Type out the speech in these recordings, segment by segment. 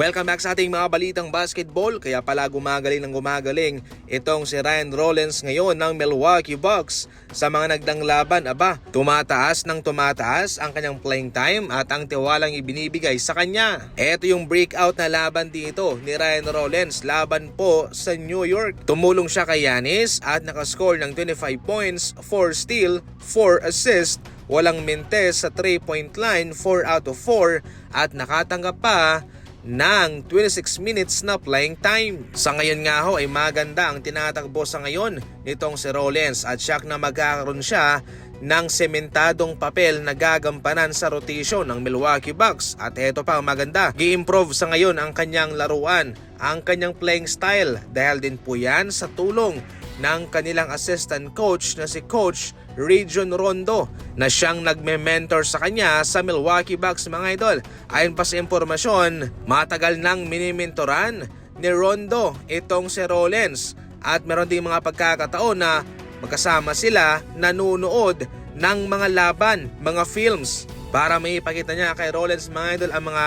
Welcome back sa ating mga balitang basketball. Kaya pala gumagaling itong si Ryan Rollins ngayon ng Milwaukee Bucks. Sa mga nagdang laban, tumataas ang kanyang playing time at ang tiwalang ibinibigay sa kanya. Ito yung breakout na laban dito ni Ryan Rollins, laban po sa New York. Tumulong siya kay Giannis at nakascore ng 25 points, 4 steal, 4 assist, walang mintes sa 3-point line, 4 out of 4 at nakatanggap pa ng 26 minutes na playing time. Sa ngayon nga ho ay maganda ang tinatakbo sa ngayon nitong si Rollins at siyak na magkakaroon siya ng sementadong papel na gagampanan sa rotation ng Milwaukee Bucks. At ito pa ang maganda, gi-improve sa ngayon ang kanyang laruan, ang kanyang playing style dahil din po yan sa tulong ng kanilang assistant coach na si Coach Rajon Rondo na siyang nagme-mentor sa kanya sa Milwaukee Bucks mga idol. Ayon pa sa impormasyon, matagal nang minimentoran ni Rondo itong si Rollins at meron ding mga pagkakataon na magkasama sila nanunood ng mga laban, mga films para maipakita niya kay Rollins mga idol ang mga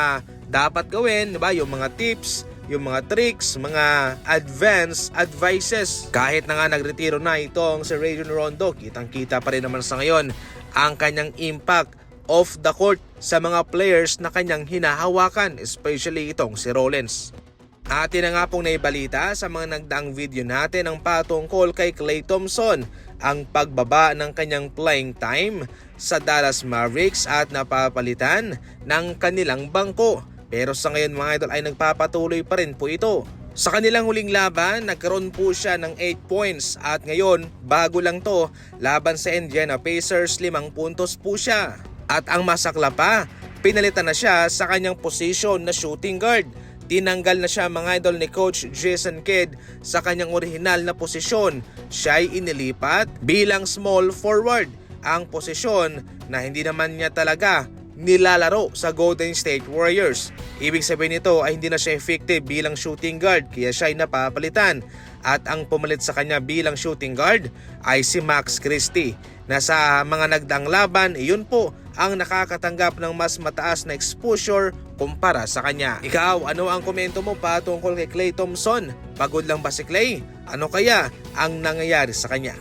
dapat gawin, diba? Yung mga tips, yung mga tricks, mga advanced advices. Kahit na nga nagretiro na itong si Rajon Rondo, kitang-kita pa rin naman sa ngayon ang kanyang impact off the court sa mga players na kanyang hinahawakan, especially itong si Rollins. Atin na nga pong naibalita sa mga nagdaang video natin ang patungkol kay Klay Thompson, ang pagbaba ng kanyang playing time sa Dallas Mavericks at napapalitan ng kanilang bangko. Pero sa ngayon mga idol ay nagpapatuloy pa rin po ito. Sa kanilang huling laban, nagkaroon po siya ng 8 points at ngayon, bago lang to, laban sa Indiana Pacers, 5 puntos po siya. At ang masakla pa, pinalitan na siya sa kanyang position na shooting guard. Tinanggal na siya mga idol ni Coach Jason Kidd sa kanyang orihinal na posisyon. Siya ay inilipat bilang small forward, ang posisyon na hindi naman niya talaga nilalaro sa Golden State Warriors. Ibig sabihin nito ay hindi na siya effective bilang shooting guard kaya siya ay napapalitan. At ang pumalit sa kanya bilang shooting guard ay si Max Christie na sa mga nagdaang laban, iyon po ang nakakatanggap ng mas mataas na exposure kumpara sa kanya. Ikaw, ano ang komento mo patungkol kay Klay Thompson? Pagod lang ba si Klay? Ano kaya ang nangyayari sa kanya?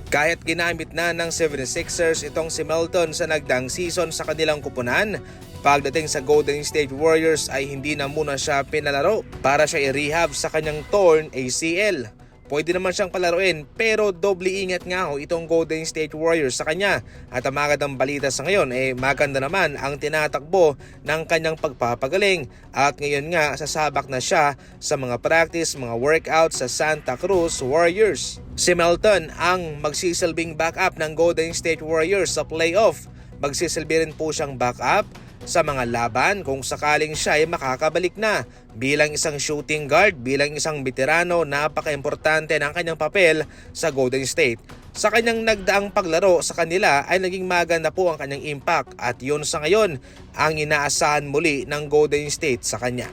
Kahit ginamit na ng 76ers itong si Melton sa nagdaang season sa kanilang kupunan, pagdating sa Golden State Warriors ay hindi na muna siya pinalaro para siya i-rehab sa kanyang torn ACL. Pwede naman siyang palaruin pero doble ingat nga ho itong Golden State Warriors sa kanya. At ang magandang balita sa ngayon maganda naman ang tinatakbo ng kanyang pagpapagaling. At ngayon nga sasabak na siya sa mga practice, mga workout sa Santa Cruz Warriors. Si Melton ang magsisilbing backup ng Golden State Warriors sa playoff. Magsisilbi rin po siyang backup sa mga laban kung sakaling siya ay makakabalik na. Bilang isang shooting guard, bilang isang veterano, napaka-importante ng kanyang papel sa Golden State. Sa kanyang nagdaang paglaro sa kanila ay naging maganda po ang kanyang impact at yun sa ngayon ang inaasahan muli ng Golden State sa kanya.